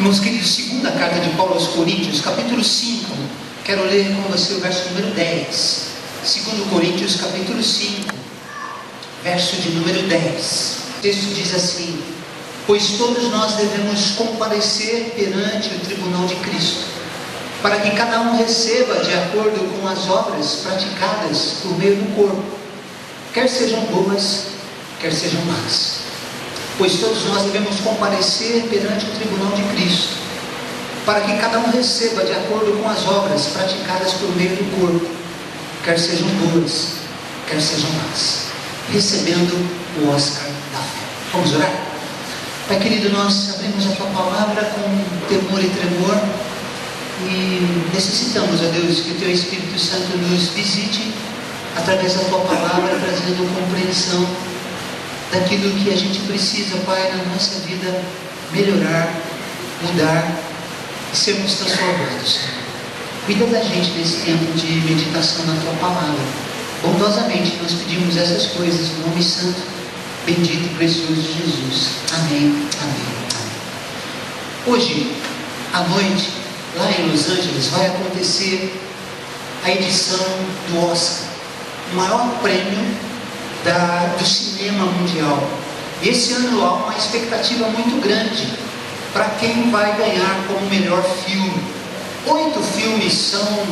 Meus queridos, segunda carta de Paulo aos Coríntios, capítulo 5, quero ler com você o verso número 10. 2 Coríntios, capítulo 5, verso de número 10. O texto diz assim: pois todos nós devemos comparecer perante o tribunal de Cristo, para que cada um receba de acordo com as obras praticadas por meio do corpo, quer sejam boas, quer sejam más. Pois todos nós devemos comparecer perante o tribunal de Cristo, para que cada um receba de acordo com as obras praticadas por meio do corpo, quer sejam boas, quer sejam más, recebendo o Oscar da fé. Vamos orar? Pai querido, nós abrimos a Tua palavra com temor e tremor, e necessitamos, ó Deus, que o Teu Espírito Santo nos visite através da Tua palavra, trazendo compreensão daquilo que a gente precisa, Pai, na nossa vida, melhorar, mudar e sermos transformados. Cuida da gente nesse tempo de meditação na Tua palavra. Bondosamente nós pedimos essas coisas no nome santo, bendito e precioso de Jesus. Amém, amém, amém. Hoje, à noite, lá em Los Angeles, vai acontecer a edição do Oscar, o maior prêmio do cinema mundial. E esse ano há uma expectativa muito grande para quem vai ganhar como melhor filme. 8 filmes são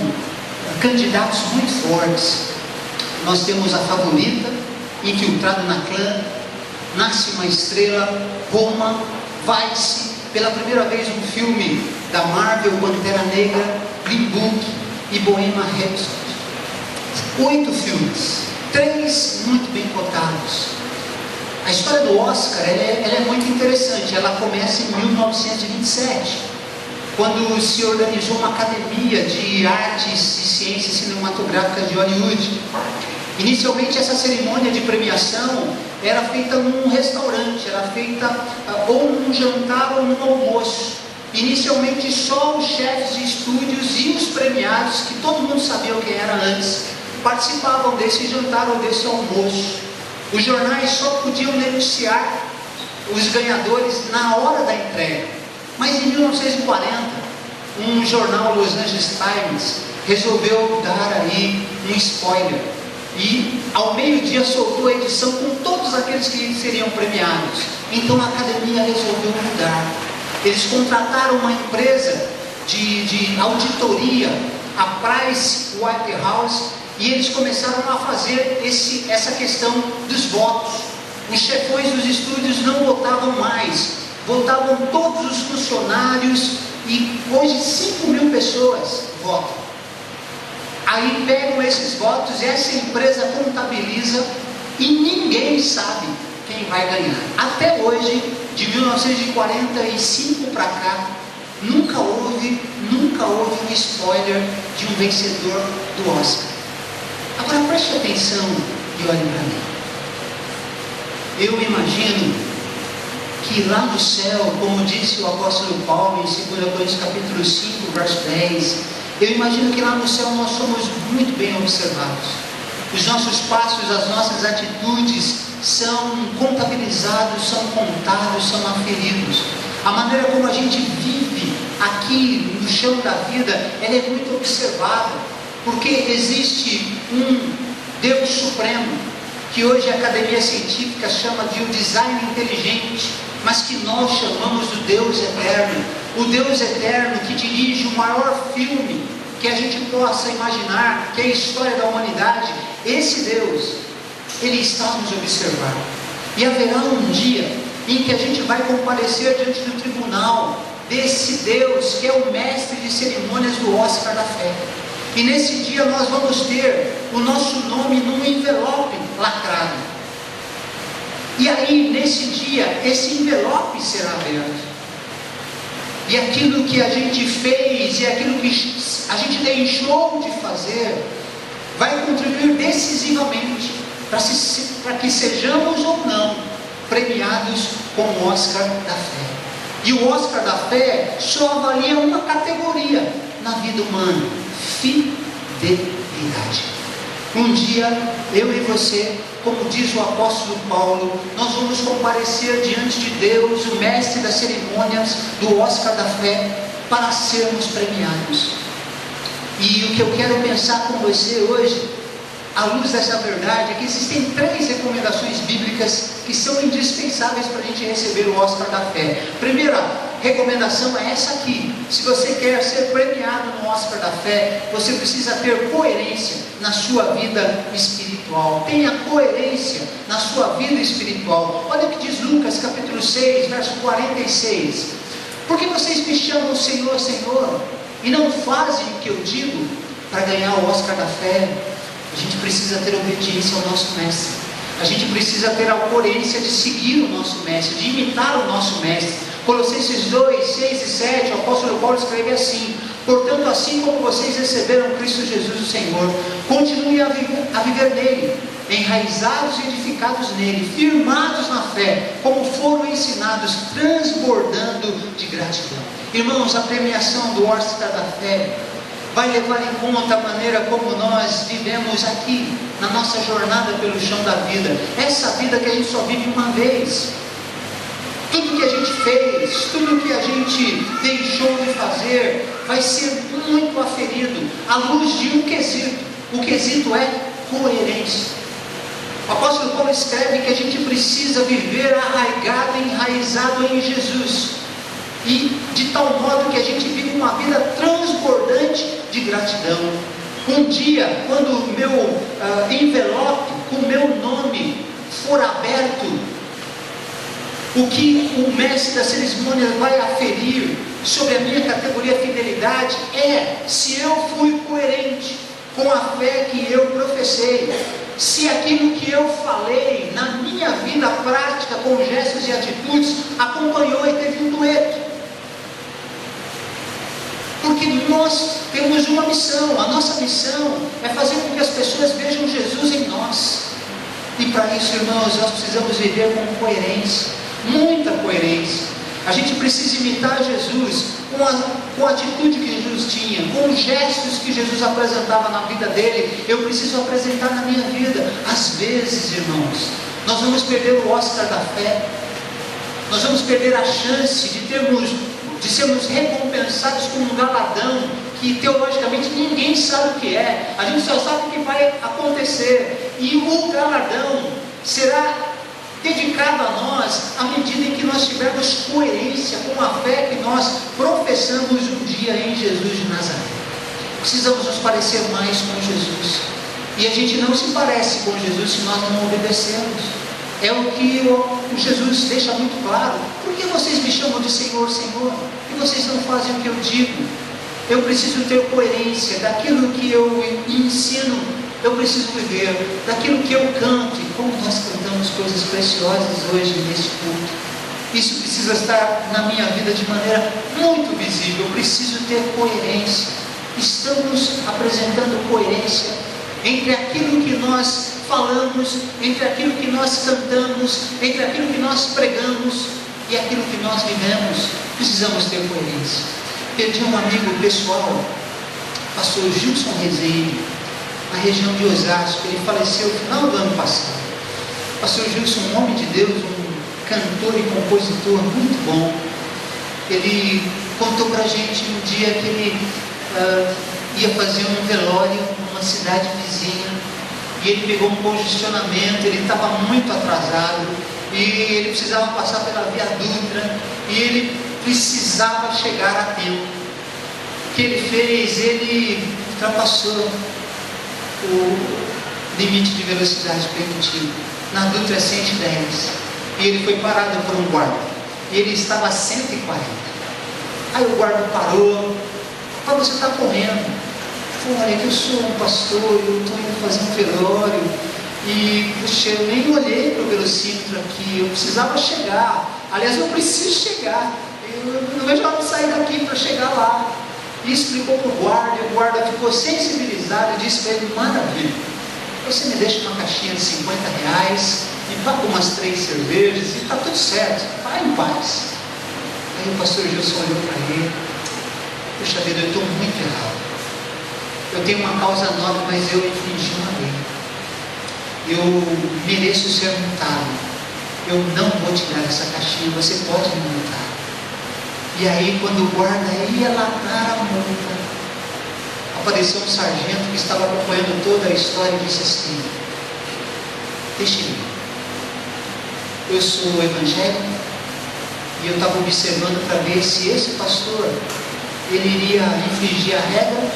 candidatos muito fortes. Nós temos A Favorita, Infiltrado na Clã, Nasce uma Estrela, Roma, Vice, pela primeira vez um filme da Marvel, Pantera Negra, Green Book e Bohemian Rhapsody. 8 filmes, 3 muito bem cotados. A história do Oscar ela é muito interessante. Ela começa em 1927, quando se organizou uma academia de artes e ciências cinematográficas de Hollywood. Inicialmente essa cerimônia de premiação era feita num restaurante, era feita ou num jantar ou num almoço. Inicialmente só os chefes de estúdios e os premiados, que todo mundo sabia o que era antes, participavam desse jantar ou desse almoço. Os jornais só podiam noticiar os ganhadores na hora da entrega. Mas em 1940, um jornal, Los Angeles Times, resolveu dar aí um spoiler, e ao meio-dia soltou a edição com todos aqueles que seriam premiados. Então a academia resolveu mudar. Eles contrataram uma empresa de auditoria, a Price Waterhouse, e eles começaram a fazer essa questão dos votos. Os chefões dos estúdios não votavam mais, votavam todos os funcionários, e hoje 5.000 pessoas votam. Aí pegam esses votos, essa empresa contabiliza e ninguém sabe quem vai ganhar. Até hoje, de 1945 para cá, nunca houve um spoiler de um vencedor do Oscar. Agora preste atenção e olhe para mim. Eu imagino que lá no céu, como disse o apóstolo Paulo em 2 Coríntios capítulo 5, verso 10, eu imagino que lá no céu nós somos muito bem observados. Os nossos passos, as nossas atitudes são contabilizados, são contados, são aferidos. A maneira como a gente vive aqui no chão da vida, ela é muito observada, porque existe um Deus supremo, que hoje a academia científica chama de o design inteligente, mas que nós chamamos do Deus eterno. O Deus eterno que dirige o maior filme que a gente possa imaginar, que é a história da humanidade. Esse Deus, Ele está nos observando. E haverá um dia em que a gente vai comparecer diante do tribunal desse Deus que é o mestre de cerimônias do Oscar da fé. E nesse dia nós vamos ter o nosso nome num envelope lacrado. E aí, nesse dia, esse envelope será aberto. E aquilo que a gente fez e aquilo que a gente deixou de fazer vai contribuir decisivamente para que sejamos ou não premiados com o Oscar da fé. E o Oscar da fé só avalia uma categoria na vida humana: fidelidade. Um dia eu e você como diz o apóstolo Paulo, nós vamos comparecer diante de Deus, o mestre das cerimônias do Oscar da fé, para sermos premiados. E o que eu quero pensar com você hoje, à luz dessa verdade, é que existem 3 recomendações bíblicas que são indispensáveis para a gente receber o Oscar da fé. Primeira recomendação é essa aqui: se você quer ser premiado no Oscar da fé, você precisa ter coerência na sua vida espiritual. Tenha coerência na sua vida espiritual. Olha o que diz Lucas capítulo 6, verso 46. Por que vocês me chamam Senhor, Senhor, e não fazem o que eu digo? Para ganhar o Oscar da fé, a gente precisa ter obediência ao nosso mestre. A gente precisa ter a coerência de seguir o nosso mestre, de imitar o nosso mestre. Colossenses 2, 6 e 7, o apóstolo Paulo escreve assim: portanto, assim como vocês receberam Cristo Jesus o Senhor, continuem a viver nele, enraizados e edificados nele, firmados na fé, como foram ensinados, transbordando de gratidão. Irmãos, a premiação do Oscar da fé vai levar em conta a maneira como nós vivemos aqui, na nossa jornada pelo chão da vida. Essa vida que a gente só vive uma vez. Tudo que a gente fez, tudo que a gente deixou de fazer, vai ser muito aferido à luz de um quesito. O quesito é coerência. O apóstolo Paulo escreve que a gente precisa viver arraigado, enraizado em Jesus, e de tal modo que a gente vive uma vida transbordante de gratidão. Um dia, quando o meu envelope com o meu nome for aberto, o que o mestre das cerimônias vai aferir sobre a minha categoria fidelidade é se eu fui coerente com a fé que eu professei, se aquilo que eu falei na minha vida prática, com gestos e atitudes, acompanhou e teve um dueto. Porque nós temos uma missão. A nossa missão é fazer com que as pessoas vejam Jesus em nós. E para isso, irmãos, nós precisamos viver com coerência, muita coerência. A gente precisa imitar Jesus com a atitude que Jesus tinha, com os gestos que Jesus apresentava na vida dele. Eu preciso apresentar na minha vida. Às vezes, irmãos, nós vamos perder o Oscar da fé, nós vamos perder a chance de sermos recompensados com um galardão que teologicamente ninguém sabe o que é. A gente só sabe o que vai acontecer, e o galardão será dedicado a nós à medida em que nós tivermos coerência com a fé que nós professamos um dia em Jesus de Nazaré. Precisamos nos parecer mais com Jesus, e a gente não se parece com Jesus se nós não obedecemos. É o que Jesus deixa muito claro: por que vocês me chamam de Senhor, Senhor, e vocês não fazem o que eu digo? Eu preciso ter coerência daquilo que eu ensino. Eu preciso viver daquilo que eu canto. E como nós cantamos coisas preciosas hoje neste culto, isso precisa estar na minha vida de maneira muito visível. Eu preciso ter coerência. Estamos apresentando coerência entre aquilo que nós falamos, entre aquilo que nós cantamos, entre aquilo que nós pregamos e aquilo que nós vivemos. Precisamos ter coerência. Perdi um amigo pessoal, pastor Gilson Rezende, na região de Osasco. Ele faleceu no final do ano passado. Pastor Gilson, um homem de Deus, um cantor e compositor muito bom. Ele contou pra gente um dia que ele ia fazer um velório numa cidade vizinha, e ele pegou um congestionamento, ele estava muito atrasado, e ele precisava passar pela Via Dutra, e ele precisava chegar a tempo. O que ele fez? Ele ultrapassou o limite de velocidade permitido. Na Dutra é 110, e ele foi parado por um guarda, e ele estava a 140. Aí o guarda parou: "Mas você está correndo?" "Olha, que eu sou um pastor, eu estou indo fazer um velório, e puxa, eu nem olhei para o velocímetro aqui, eu precisava chegar. Aliás, eu preciso chegar, eu não vejo a hora de sair daqui para chegar lá." E explicou para o guarda ficou sensibilizado e disse para ele: "Maravilha, você me deixa uma caixinha de R$50 e paga umas 3 cervejas e está tudo certo, vai em paz." Aí o pastor Gilson olhou para ele: "Puxa vida, eu estou muito errado. Eu tenho uma causa nova, mas eu infringi uma lei. eu mereço ser multado, eu não vou tirar essa caixinha, você pode me multar. E aí, quando o guarda ia lá dar a multa, apareceu um sargento que estava acompanhando toda a história e disse assim: deixa ele, eu sou evangélico e eu estava observando para ver se esse pastor ele iria infringir a regra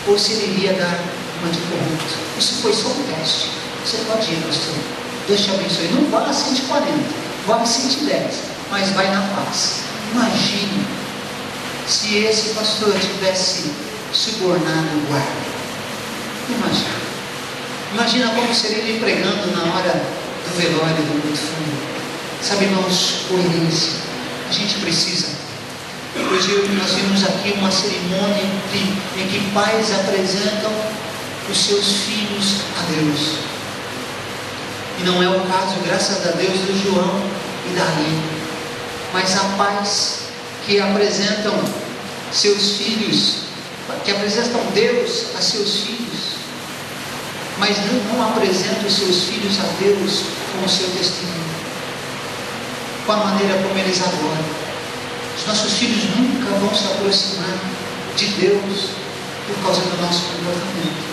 ou se ele iria dar uma de corrupto. Isso foi só um teste. Você pode ir, pastor, Deus te abençoe. Não vá a 140, vá a 110, mas vai na paz. Imagine se esse pastor tivesse subornado o guarda. Imagina como seria ele pregando na hora do velório do muito fundo. Sabe, irmãos, coerência. A gente precisa. Hoje nós vimos aqui uma cerimônia em que pais apresentam os seus filhos a Deus. E não é o caso, graças a Deus, do João e da Aline. Mas há pais que apresentam seus filhos, que apresentam Deus a seus filhos, mas não apresentam os seus filhos a Deus com o seu testemunho, com a maneira como eles adoram. Os nossos filhos nunca vão se aproximar de Deus por causa do nosso comportamento.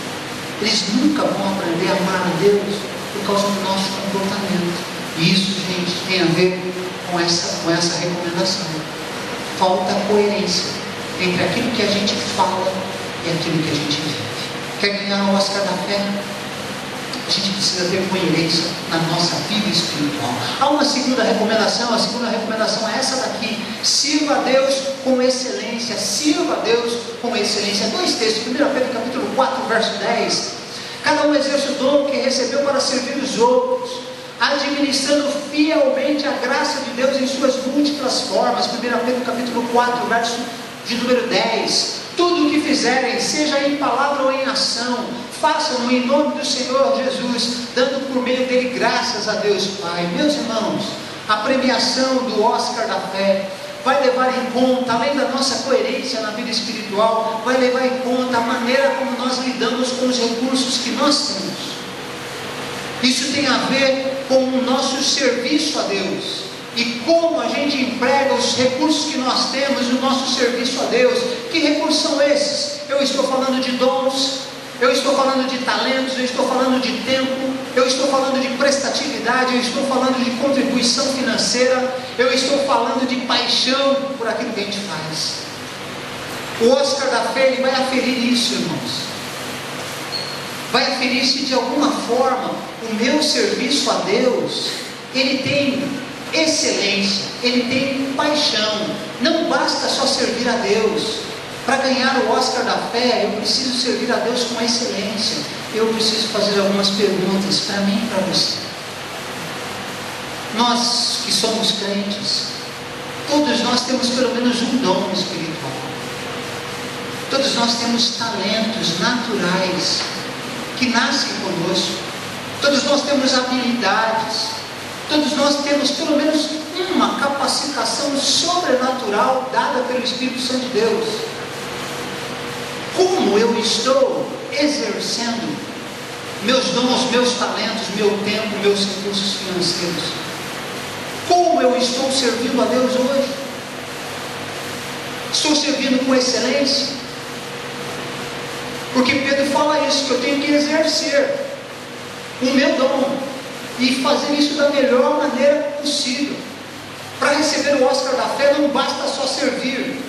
Eles nunca vão aprender a amar a Deus por causa do nosso comportamento. E isso, gente, tem a ver com essa recomendação. Falta coerência entre aquilo que a gente fala e aquilo que a gente vive. Quer ganhar o Oscar da fé? A gente precisa ter coerência na nossa vida espiritual. Há uma segunda recomendação, a segunda recomendação é essa daqui: sirva a Deus com excelência, sirva a Deus com excelência. Dois textos, 1 Pedro capítulo 4, verso 10. Cada um exerce o dom que recebeu para servir os outros, administrando fielmente a graça de Deus em suas múltiplas formas. 1 Pedro capítulo 4, verso de número 10. Tudo o que fizerem, seja em palavra ou em ação, façam-no em nome do Senhor Jesus, dando por meio dele graças a Deus Pai. Meus irmãos, a premiação do Oscar da fé vai levar em conta, além da nossa coerência na vida espiritual, vai levar em conta a maneira como nós lidamos com os recursos que nós temos. Isso tem a ver com o nosso serviço a Deus e como a gente emprega os recursos que nós temos no nosso serviço a Deus. Que recursos são esses? Eu estou falando de dons, eu estou falando de talentos, eu estou falando de tempo, eu estou falando de prestatividade, eu estou falando de contribuição financeira, eu estou falando de paixão por aquilo que a gente faz. O Oscar da fé, ele vai aferir isso, irmãos. Vai aferir se de alguma forma o meu serviço a Deus, ele tem excelência, ele tem paixão. Não basta só servir a Deus. Para ganhar o Oscar da fé, eu preciso servir a Deus com excelência. Eu preciso fazer algumas perguntas para mim e para você. Nós que somos crentes, todos nós temos pelo menos um dom espiritual. Todos nós temos talentos naturais que nascem conosco. Todos nós temos habilidades. Todos nós temos pelo menos uma capacitação sobrenatural dada pelo Espírito Santo de Deus. Como eu estou exercendo meus dons, meus talentos, meu tempo, meus recursos financeiros? Como eu estou servindo a Deus hoje? Estou servindo com excelência? Porque Pedro fala isso, que eu tenho que exercer o meu dom e fazer isso da melhor maneira possível. Para receber o Oscar da fé não basta só servir.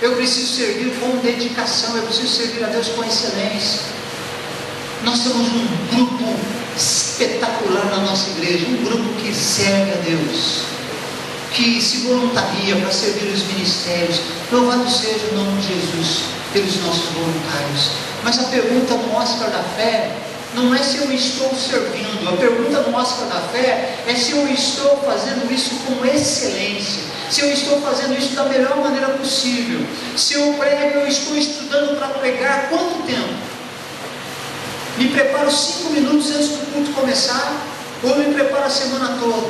Eu preciso servir com dedicação, eu preciso servir a Deus com excelência. Nós temos um grupo espetacular na nossa igreja, um grupo que serve a Deus, que se voluntaria para servir os ministérios. Louvado seja o nome de Jesus pelos nossos voluntários. Mas a pergunta no Oscar da fé não é se eu estou servindo, a pergunta no Oscar da fé é se eu estou fazendo isso com excelência, se eu estou fazendo isso da melhor maneira possível. Se eu prego, eu estou estudando para pregar quanto tempo? Me preparo 5 minutos antes do culto começar, ou me preparo a semana toda?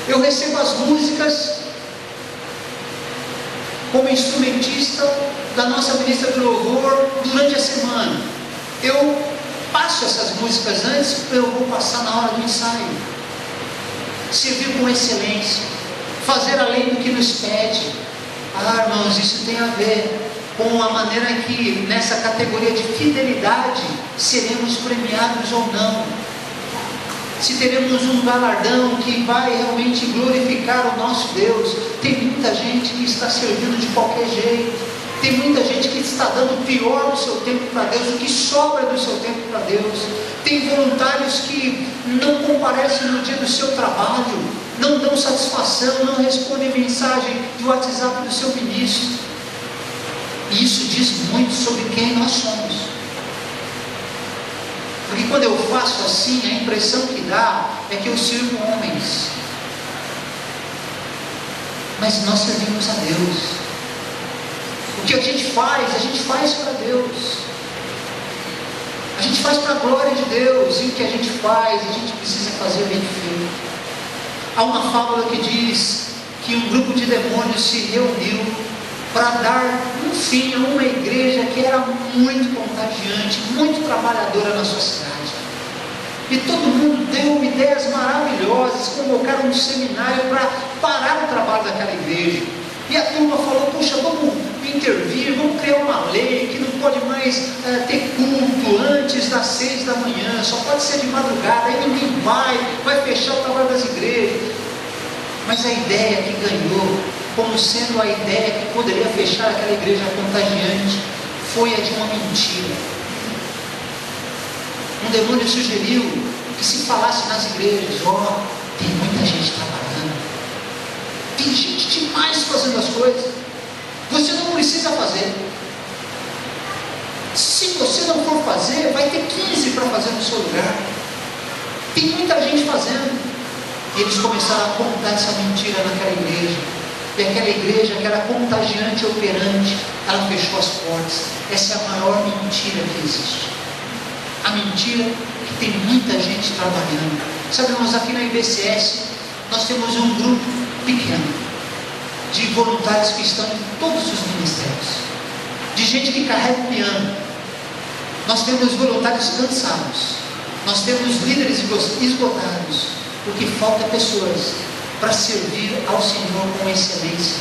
Eu recebo as músicas como instrumentista da nossa ministra de louvor durante a semana. Eu passo essas músicas antes, eu vou passar na hora do ensaio. Servir com excelência, fazer além do que nos pede. Irmãos, isso tem a ver com a maneira que nessa categoria de fidelidade seremos premiados ou não. Se teremos um galardão que vai realmente glorificar o nosso Deus. Tem muita gente que está servindo de qualquer jeito. Tem muita gente que está dando o pior do seu tempo para Deus, o que sobra do seu tempo para Deus. Tem voluntários que não comparecem no dia do seu trabalho, não dão satisfação, não respondem mensagem de WhatsApp do seu ministro. E isso diz muito sobre quem nós somos. Porque quando eu faço assim, a impressão que dá é que eu sirvo homens. Mas nós servimos a Deus. O que a gente faz para Deus. A gente faz para a glória de Deus. E o que a gente faz, a gente precisa fazer bem feito. Há uma fábula que diz que um grupo de demônios se reuniu para dar um fim a uma igreja que era muito contagiante, muito trabalhadora na sua cidade. E todo mundo deu ideias maravilhosas, convocaram um seminário para parar o trabalho daquela igreja. E a turma falou: puxa, vamos intervir, vamos criar uma lei que não pode mais ter culto antes das 6 da manhã, só pode ser de madrugada, aí ninguém vai fechar o trabalho das igrejas. Mas a ideia que ganhou, como sendo a ideia que poderia fechar aquela igreja contagiante, foi a de uma mentira. Um demônio sugeriu que se falasse nas igrejas: tem muita gente trabalhando, tem gente demais fazendo as coisas, você não precisa fazer. Se você não for fazer, vai ter 15 para fazer no seu lugar. Tem muita gente fazendo. E eles começaram a contar essa mentira naquela igreja. E aquela igreja que era contagiante e operante, ela fechou as portas. Essa é a maior mentira que existe. A mentira que tem muita gente trabalhando. Sabe, irmãos, aqui na IBCS nós temos um grupo pequeno de voluntários que estão em todos os ministérios, de gente que carrega o piano. Nós temos voluntários cansados, nós temos líderes esgotados. O que falta é pessoas para servir ao Senhor com excelência,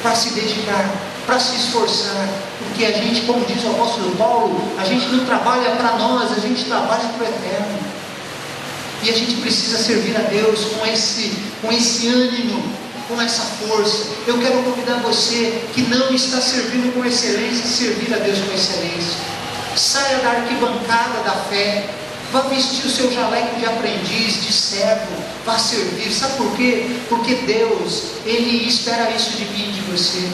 para se dedicar, para se esforçar, porque a gente, como diz o apóstolo Paulo, a gente não trabalha para nós, a gente trabalha para o eterno. E a gente precisa servir a Deus com esse ânimo, com essa força. Eu quero convidar você que não está servindo com excelência, a servir a Deus com excelência. Saia da arquibancada da fé, vá vestir o seu jaleco de aprendiz, de servo, vá servir. Sabe por quê? Porque Deus, Ele espera isso de mim e de você.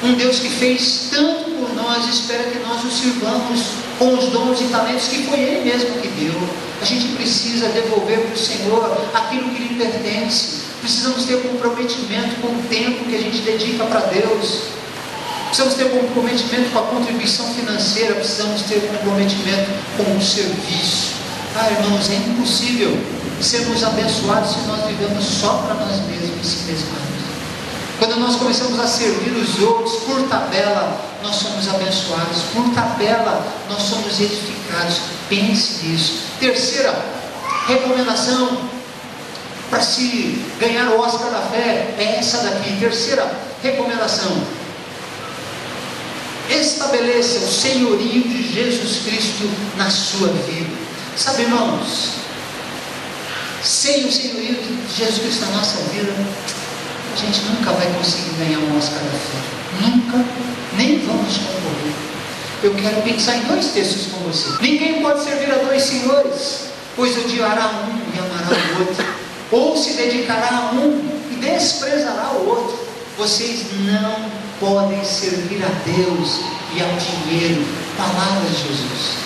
Um Deus que fez tanto por nós, espera que nós o sirvamos com os dons e talentos que foi Ele mesmo que deu. A gente precisa devolver para o Senhor aquilo que lhe pertence. Precisamos ter comprometimento com o tempo que a gente dedica para Deus. Precisamos ter comprometimento com a contribuição financeira. Precisamos ter comprometimento com o serviço. Irmãos, é impossível sermos abençoados se nós vivemos só para nós mesmos e si mesmos. Quando nós começamos a servir os outros, por tabela, nós somos abençoados. Por tabela, nós somos edificados. Pense nisso. Terceira recomendação para se ganhar o Oscar da fé é essa daqui. Terceira recomendação: estabeleça o senhorio de Jesus Cristo na sua vida. Sabe, irmãos, sem o senhorio de Jesus Cristo na nossa vida, a gente nunca vai conseguir ganhar um Oscar da fé. Nunca, nem vamos concorrer. Eu quero pensar em 2 textos com você. Ninguém pode servir a 2 senhores, pois odiará um e amará o outro, ou se dedicará a um e desprezará o outro. Vocês não podem servir a Deus e ao dinheiro. Palavras de Jesus.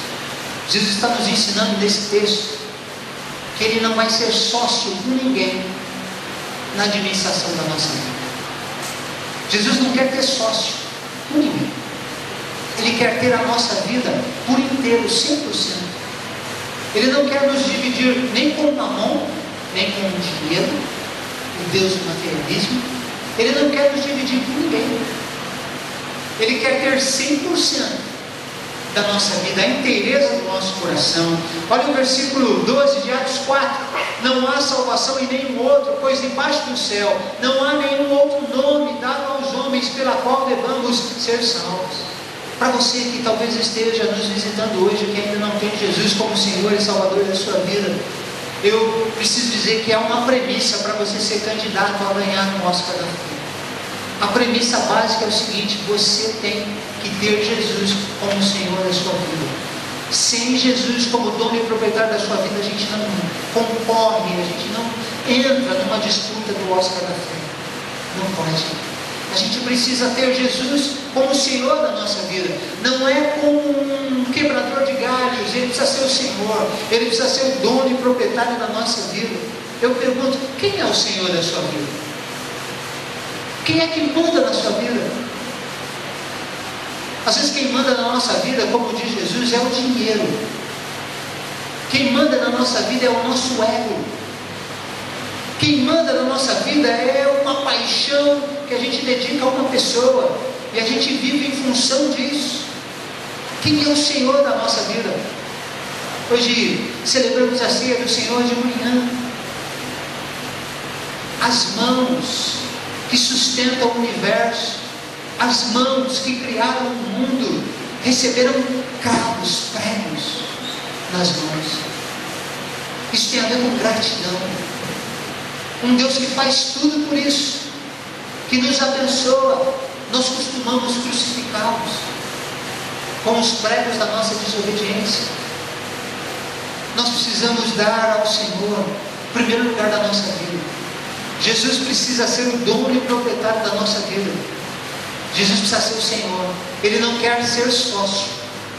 Jesus está nos ensinando nesse texto que Ele não vai ser sócio com ninguém na administração da nossa vida. Jesus não quer ter sócio com ninguém. Ele quer ter a nossa vida por inteiro, 100%. Ele não quer nos dividir nem com o mamon, nem com o dinheiro, o Deus do materialismo. Ele não quer nos dividir com ninguém. Ele quer ter 100%. da nossa vida, a inteireza do nosso coração. Olha o versículo 12 de Atos 4: não há salvação em nenhum outro, pois debaixo do céu não há nenhum outro nome dado aos homens pela qual devamos ser salvos. Para você que talvez esteja nos visitando hoje, que ainda não tem Jesus como Senhor e Salvador da sua vida, eu preciso dizer que há uma premissa para você ser candidato a ganhar no Oscar da Fé. A premissa básica é o seguinte: você tem que ter Jesus como Senhor da sua vida. Sem Jesus como dono e proprietário da sua vida, a gente não concorre, a gente não entra numa disputa do Oscar da Fé. Não pode. A gente precisa ter Jesus como Senhor da nossa vida. Não é como um quebrador de galhos. Ele precisa ser o Senhor. Ele precisa ser o dono e proprietário da nossa vida. Eu pergunto: quem é o Senhor da sua vida? Quem é que manda na sua vida? Às vezes quem manda na nossa vida, como diz Jesus, é o dinheiro. Quem manda na nossa vida é o nosso ego. Quem manda na nossa vida é uma paixão que a gente dedica a uma pessoa, e a gente vive em função disso. Quem é o Senhor da nossa vida? Hoje celebramos a ceia do Senhor de manhã. As mãos que sustentam o universo, as mãos que criaram o mundo, receberam cravos, pregos nas mãos. Isso tem a ver com gratidão. Um Deus que faz tudo por isso, que nos abençoa. Nós costumamos crucificá-los com os pregos da nossa desobediência. Nós precisamos dar ao Senhor o primeiro lugar da nossa vida. Jesus precisa ser o dono e proprietário da nossa vida. Jesus precisa ser o Senhor. Ele não quer ser sócio,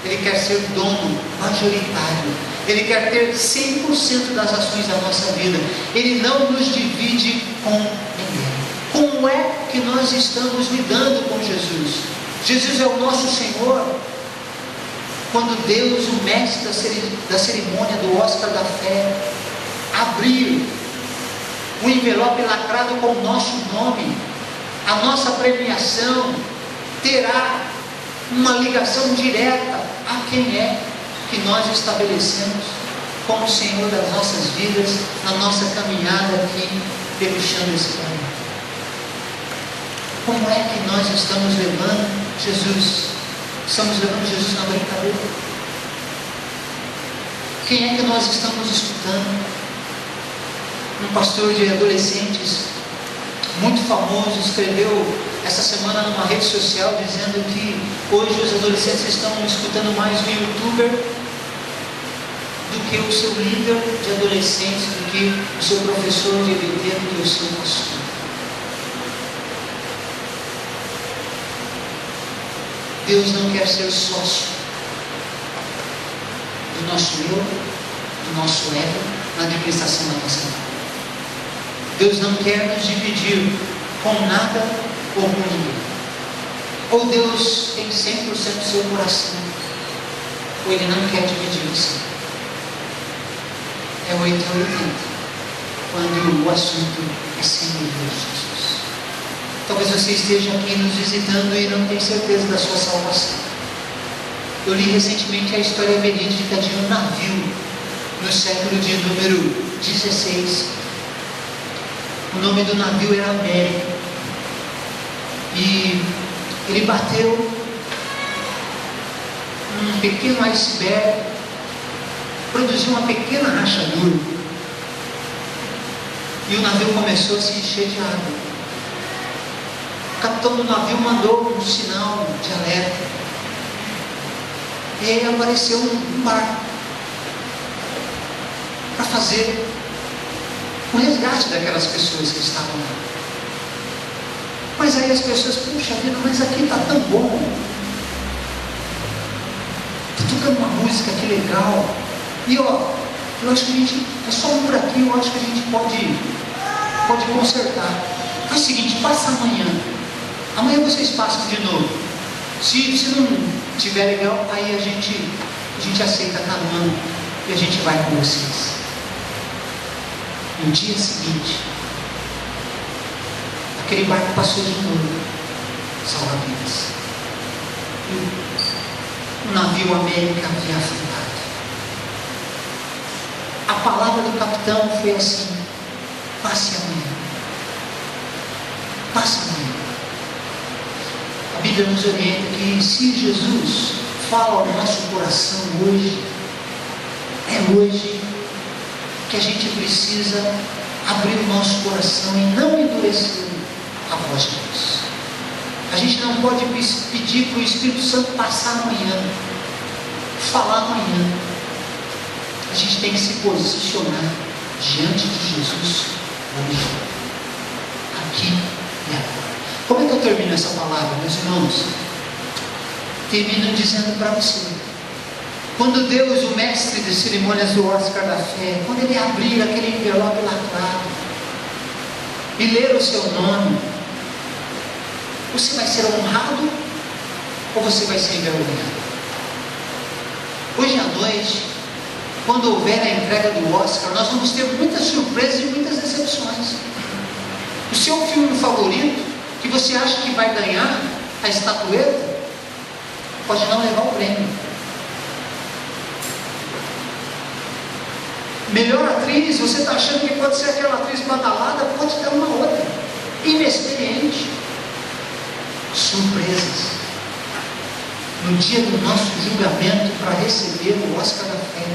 Ele quer ser dono majoritário. Ele quer ter 100% das ações da nossa vida. Ele não nos divide com ninguém. Como é que nós estamos lidando com Jesus? Jesus é o nosso Senhor. Quando Deus, o mestre da cerimônia do Oscar da Fé, abriu o envelope lacrado com o nosso nome, a nossa premiação terá uma ligação direta a quem é que nós estabelecemos como Senhor das nossas vidas, na nossa caminhada aqui pelo chão desse planeta. Como é que nós estamos levando Jesus? Estamos levando Jesus na brincadeira? Quem é que nós estamos escutando? Um pastor de adolescentes muito famoso escreveu essa semana numa rede social dizendo que hoje os adolescentes estão escutando mais o youtuber do que o seu líder de adolescentes, do que o seu professor de EBT, do que o seu pastor. Deus não quer ser sócio do nosso eu, do nosso ego, na administração da nossa vida. Deus não quer nos dividir com nada ou com ninguém. Ou Deus tem 100% do seu coração, ou Ele não quer dividir você. É 8 a 80, quando o assunto é Senhor Jesus. Talvez você esteja aqui nos visitando e não tenha certeza da sua salvação. Eu li recentemente a história verídica de um navio no século de número 16. O nome do navio era América. E ele bateu um pequeno iceberg, produziu uma pequena rachadura. E o navio começou a se encher de água. O capitão do navio mandou um sinal de alerta. E aí apareceu um barco para fazer o resgate daquelas pessoas que estavam lá. Mas aí as pessoas, puxa vida, mas aqui está tão bom. Está tocando uma música, que legal. E ó, eu acho que a gente, é só um por aqui, eu acho que a gente pode consertar. Faz o seguinte, passa amanhã. Amanhã vocês passam de novo. Se não estiver legal, aí a gente aceita carona e a gente vai com vocês. No dia seguinte, aquele barco passou de novo, salva-vidas. o navio América havia afundado. A palavra do capitão foi assim: passe amanhã. Passe amanhã. A Bíblia nos orienta que se Jesus fala ao nosso coração hoje, é hoje que a gente precisa abrir o nosso coração e não endurecer a voz de Deus. A gente não pode pedir para o Espírito Santo passar amanhã, falar amanhã. A gente tem que se posicionar diante de Jesus hoje, aqui e agora. Como é que eu termino essa palavra, meus irmãos? Termino dizendo para você: quando Deus, o mestre de cerimônias do Oscar da Fé, quando Ele abrir aquele envelope lacrado e ler o seu nome, você vai ser honrado ou você vai ser envergonhado? Hoje à noite, quando houver a entrega do Oscar, nós vamos ter muitas surpresas e muitas decepções. O seu filme favorito, que você acha que vai ganhar a estatueta, pode não levar o prêmio. Melhor atriz, você está achando que pode ser aquela atriz badalada, pode ter uma outra, inexperiente. Surpresas. No dia do nosso julgamento para receber o Oscar da Fé,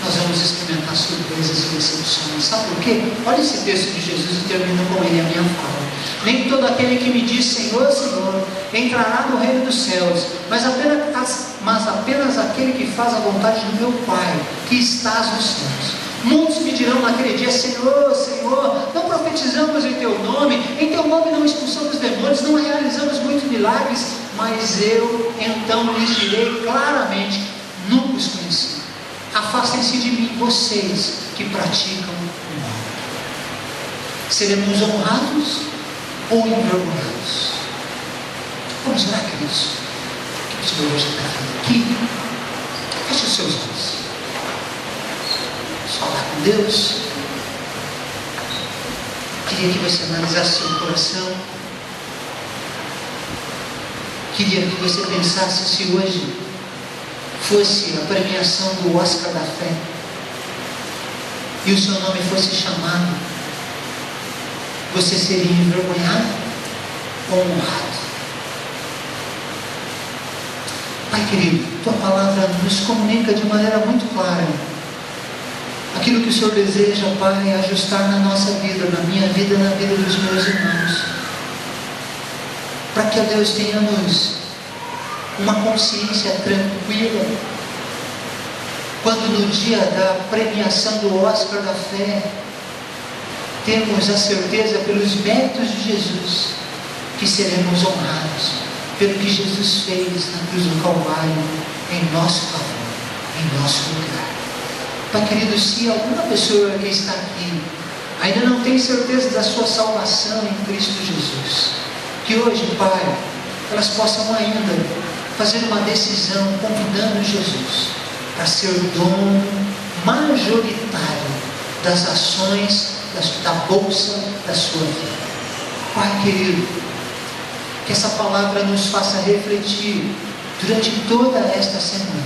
nós vamos experimentar surpresas e decepções. Sabe por quê? Olha esse texto de Jesus e termino com ele a minha fala. Nem todo aquele que me diz Senhor, Senhor, entrará no reino dos céus, mas apenas aquele que faz a vontade do meu Pai, que estás nos céus. Muitos me dirão naquele dia: Senhor, Senhor, não profetizamos em Teu nome não expulsamos demônios, não realizamos muitos milagres, mas eu então lhes direi claramente: nunca os conheci. Afastem-se de mim, vocês que praticam o mal. Seremos honrados ou envergonhados? Vamos orar, queridos. Que o Senhor hoje está aqui. Feche os seus olhos. Falar com Deus. Queria que você analisasse seu coração. Queria que você pensasse se hoje fosse a premiação do Oscar da Fé e o seu nome fosse chamado, você seria envergonhado ou honrado? Pai querido, Tua palavra nos comunica de maneira muito clara aquilo que o Senhor deseja, Pai, ajustar na nossa vida, na minha vida, na vida dos meus irmãos, para que, ó Deus, tenhamos uma consciência tranquila, quando no dia da premiação do Oscar da Fé, temos a certeza, pelos méritos de Jesus, que seremos honrados pelo que Jesus fez na cruz do Calvário, em nosso favor, em nosso lugar. Pai querido, se alguma pessoa que está aqui ainda não tem certeza da sua salvação em Cristo Jesus, que hoje, Pai, elas possam ainda fazer uma decisão convidando Jesus para ser o dono majoritário das ações da bolsa da sua vida. Pai querido, que essa palavra nos faça refletir durante toda esta semana,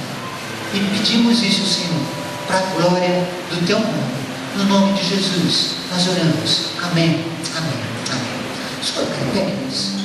e pedimos isso, Senhor, para a glória do Teu nome. No nome de Jesus nós oramos. Amém, amém, amém. Escolha, queridos.